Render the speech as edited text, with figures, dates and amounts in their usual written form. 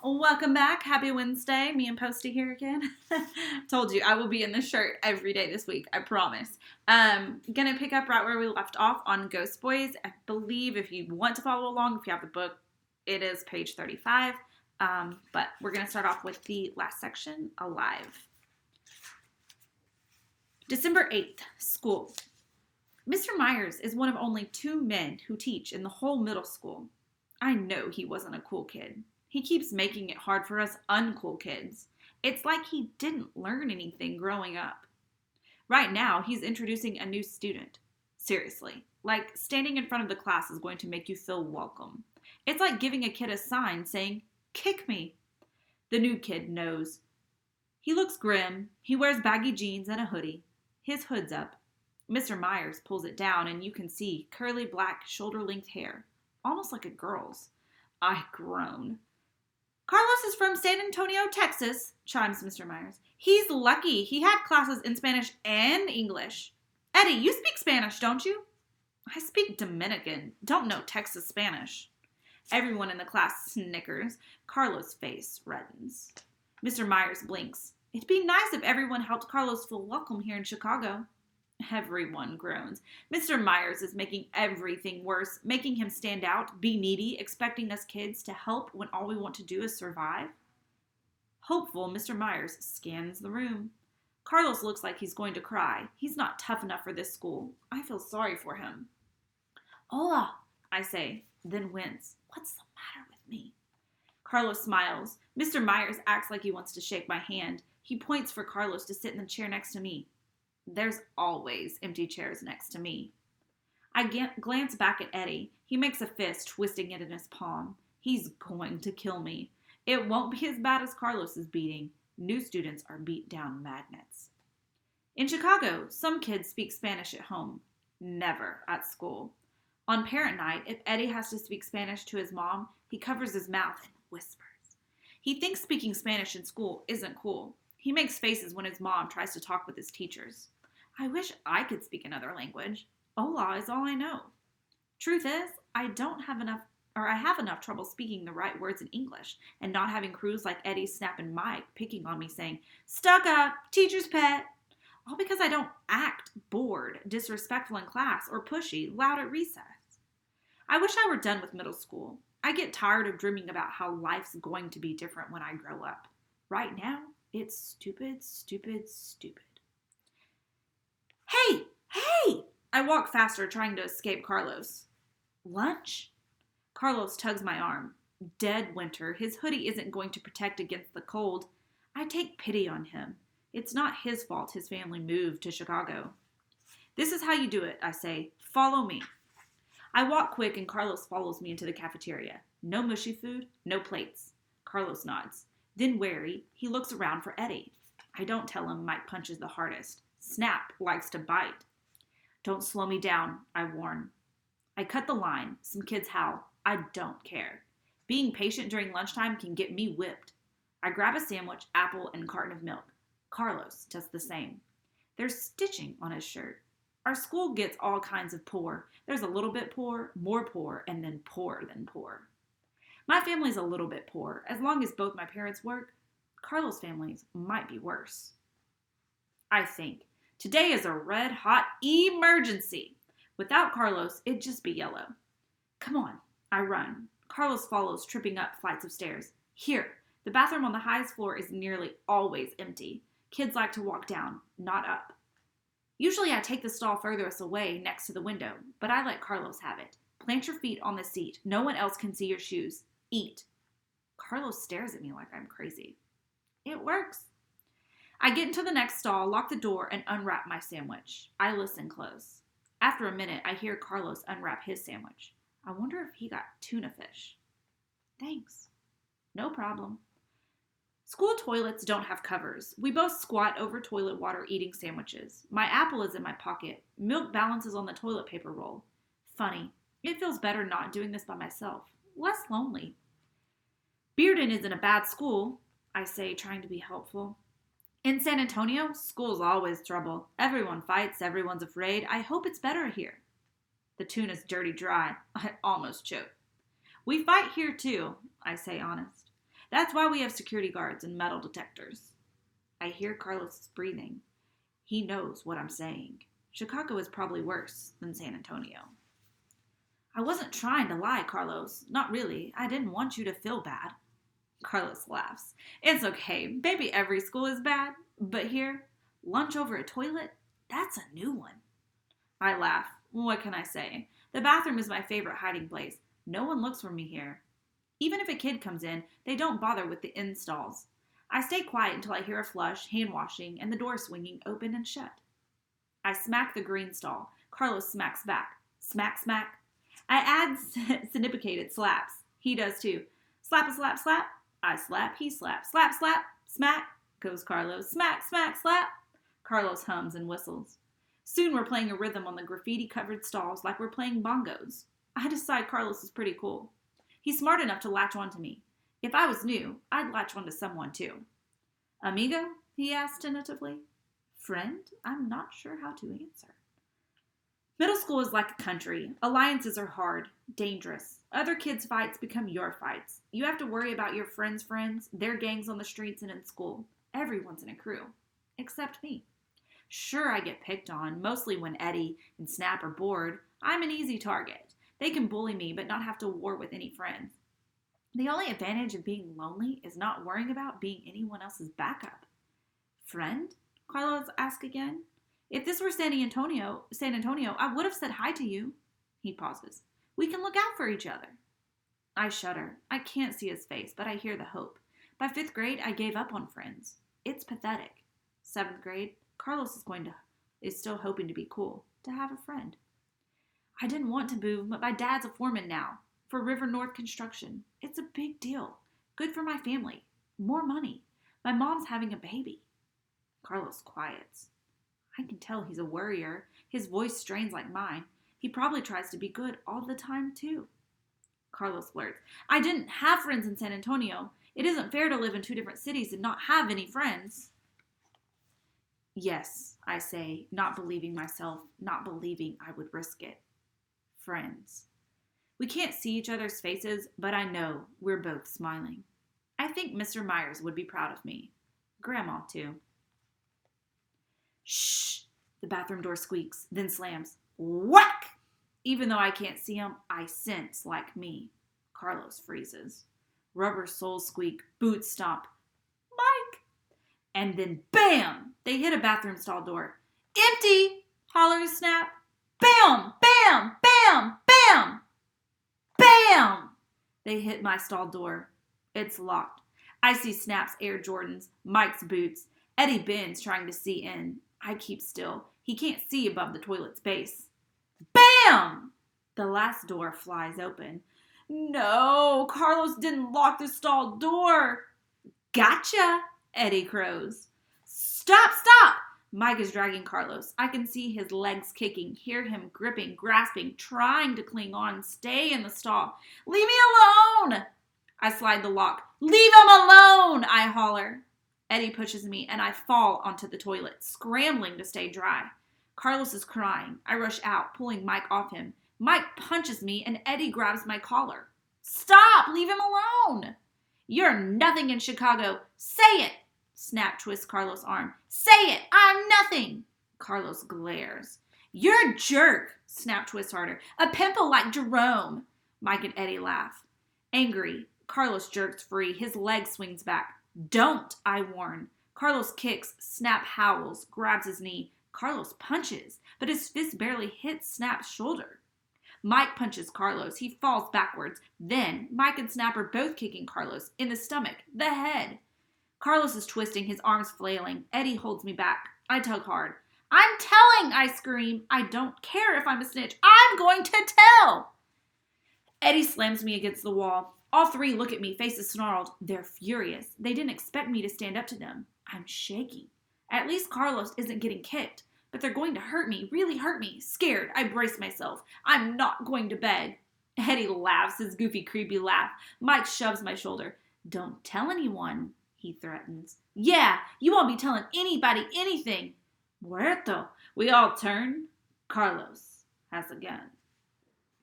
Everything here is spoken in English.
Welcome back. Happy Wednesday. Me and Posty here again. Told you I will be in this shirt every day this week. I promise. Gonna pick up right where we left off on Ghost Boys. I believe if you want to follow along, if you have the book, it is page 35. But we're gonna start off with the last section, Alive. December 8th, school. Mr. Myers is one of only 2 men who teach in the whole middle school. I know he wasn't a cool kid. He keeps making it hard for us uncool kids. It's like he didn't learn anything growing up. Right now, he's introducing a new student. Seriously, like standing in front of the class is going to make you feel welcome. It's like giving a kid a sign saying, "Kick me." The new kid knows. He looks grim. He wears baggy jeans and a hoodie. His hood's up. Mr. Myers pulls it down and you can see curly black shoulder-length hair, almost like a girl's. I groan. "Carlos is from San Antonio, Texas," chimes Mr. Myers. "He's lucky. He had classes in Spanish and English." "Eddie, you speak Spanish, don't you?" "I speak Dominican. Don't know Texas Spanish." Everyone in the class snickers. Carlos' face reddens. Mr. Myers blinks. "It'd be nice if everyone helped Carlos feel welcome here in Chicago." Everyone groans. Mr. Myers is making everything worse, making him stand out, be needy, expecting us kids to help when all we want to do is survive. Hopeful, Mr. Myers scans the room. Carlos looks like he's going to cry. He's not tough enough for this school. I feel sorry for him. "Hola," I say, then wince. What's the matter with me? Carlos smiles. Mr. Myers acts like he wants to shake my hand. He points for Carlos to sit in the chair next to me. There's always empty chairs next to me. I glance back at Eddie. He makes a fist, twisting it in his palm. He's going to kill me. It won't be as bad as Carlos's beating. New students are beat down magnets. In Chicago, some kids speak Spanish at home. Never at school. On parent night, if Eddie has to speak Spanish to his mom, he covers his mouth and whispers. He thinks speaking Spanish in school isn't cool. He makes faces when his mom tries to talk with his teachers. I wish I could speak another language. Hola is all I know. Truth is, I have enough trouble speaking the right words in English and not having crews like Eddie, Snap, and Mike picking on me saying, "Stuck up, teacher's pet." All because I don't act bored, disrespectful in class, or pushy, loud at recess. I wish I were done with middle school. I get tired of dreaming about how life's going to be different when I grow up. Right now, it's stupid, stupid, stupid. Hey! Hey! I walk faster, trying to escape Carlos. Lunch? Carlos tugs my arm. Dead winter. His hoodie isn't going to protect against the cold. I take pity on him. It's not his fault his family moved to Chicago. This is how you do it, I say. Follow me. I walk quick and Carlos follows me into the cafeteria. No mushy food, no plates. Carlos nods. Then wary, he looks around for Eddie. I don't tell him Mike punches the hardest. Snap likes to bite. Don't slow me down, I warn. I cut the line. Some kids howl. I don't care. Being patient during lunchtime can get me whipped. I grab a sandwich, apple, and a carton of milk. Carlos does the same. There's stitching on his shirt. Our school gets all kinds of poor. There's a little bit poor, more poor, and then poorer than poor. My family's a little bit poor. As long as both my parents work, Carlos' families might be worse. I think. Today is a red-hot emergency. Without Carlos, it'd just be yellow. Come on, I run. Carlos follows, tripping up flights of stairs. Here, the bathroom on the highest floor is nearly always empty. Kids like to walk down, not up. Usually I take the stall furthest away next to the window, but I let Carlos have it. Plant your feet on the seat. No one else can see your shoes. Eat. Carlos stares at me like I'm crazy. It works. I get into the next stall, lock the door, and unwrap my sandwich. I listen close. After a minute, I hear Carlos unwrap his sandwich. I wonder if he got tuna fish. Thanks. No problem. School toilets don't have covers. We both squat over toilet water eating sandwiches. My apple is in my pocket. Milk balances on the toilet paper roll. Funny. It feels better not doing this by myself. Less lonely. Bearden isn't a bad school, I say, trying to be helpful. In San Antonio, school's always trouble. Everyone fights, everyone's afraid. I hope it's better here. The tuna's dirty dry. I almost choke. We fight here too, I say honest. That's why we have security guards and metal detectors. I hear Carlos breathing. He knows what I'm saying. Chicago is probably worse than San Antonio. I wasn't trying to lie, Carlos. Not really. I didn't want you to feel bad. Carlos laughs. It's okay. Maybe every school is bad. But here, lunch over a toilet? That's a new one. I laugh. What can I say? The bathroom is my favorite hiding place. No one looks for me here. Even if a kid comes in, they don't bother with the installs. I stay quiet until I hear a flush, hand washing, and the door swinging open and shut. I smack the green stall. Carlos smacks back. Smack, smack. I add syncopated slaps. He does too. Slap a slap, slap. I slap, he slaps. Slap, slap, smack, goes Carlos. Smack, smack, slap. Carlos hums and whistles. Soon we're playing a rhythm on the graffiti-covered stalls like we're playing bongos. I decide Carlos is pretty cool. He's smart enough to latch on to me. If I was new, I'd latch on to someone too. Amigo? He asked tentatively. Friend? I'm not sure how to answer. Middle school is like a country. Alliances are hard, dangerous. Other kids' fights become your fights. You have to worry about your friends' friends, their gangs on the streets and in school. Everyone's in a crew. Except me. Sure, I get picked on, mostly when Eddie and Snap are bored. I'm an easy target. They can bully me but not have to war with any friends. The only advantage of being lonely is not worrying about being anyone else's backup. Friend? Carlos asked again. If this were San Antonio, I would have said hi to you. He pauses. We can look out for each other. I shudder. I can't see his face, but I hear the hope. By 5th grade, I gave up on friends. It's pathetic. 7th grade, Carlos is still hoping to be cool, to have a friend. I didn't want to move, but my dad's a foreman now, for River North Construction. It's a big deal. Good for my family. More money. My mom's having a baby. Carlos quiets. I can tell he's a worrier. His voice strains like mine. He probably tries to be good all the time, too. Carlos blurts, I didn't have friends in San Antonio. It isn't fair to live in 2 different cities and not have any friends. Yes, I say, not believing myself, not believing I would risk it. Friends. We can't see each other's faces, but I know we're both smiling. I think Mr. Myers would be proud of me. Grandma, too. Shh! The bathroom door squeaks, then slams. Whack! Even though I can't see him, I sense like me. Carlos freezes. Rubber soles squeak, boots stomp. Mike! And then bam! They hit a bathroom stall door. Empty! Hollers Snap. Bam! Bam! Bam! Bam! Bam! They hit my stall door. It's locked. I see Snap's Air Jordans, Mike's boots. Eddie bends trying to see in. I keep still. He can't see above the toilet's base. Bam! The last door flies open. No, Carlos didn't lock the stall door. Gotcha, Eddie crows. Stop, stop! Mike is dragging Carlos. I can see his legs kicking, hear him gripping, grasping, trying to cling on, stay in the stall. Leave me alone! I slide the lock. Leave him alone! I holler. Eddie pushes me, and I fall onto the toilet, scrambling to stay dry. Carlos is crying. I rush out, pulling Mike off him. Mike punches me, and Eddie grabs my collar. Stop! Leave him alone! You're nothing in Chicago. Say it! Snap twists Carlos' arm. Say it! I'm nothing! Carlos glares. You're a jerk! Snap twists harder. A pimple like Jerome! Mike and Eddie laugh. Angry, Carlos jerks free. His leg swings back. Don't, I warn. Carlos kicks. Snap howls, grabs his knee. Carlos punches, but his fist barely hits Snap's shoulder. Mike punches Carlos. He falls backwards. Then, Mike and Snap are both kicking Carlos in the stomach, the head. Carlos is twisting, his arms flailing. Eddie holds me back. I tug hard. I'm telling, I scream. I don't care if I'm a snitch. I'm going to tell. Eddie slams me against the wall. All 3 look at me, faces snarled. They're furious. They didn't expect me to stand up to them. I'm shaking. At least Carlos isn't getting kicked. But they're going to hurt me, really hurt me. Scared, I brace myself. I'm not going to beg. Eddie laughs, his goofy, creepy laugh. Mike shoves my shoulder. Don't tell anyone, he threatens. Yeah, you won't be telling anybody anything. Muerto. We all turn. Carlos has a gun.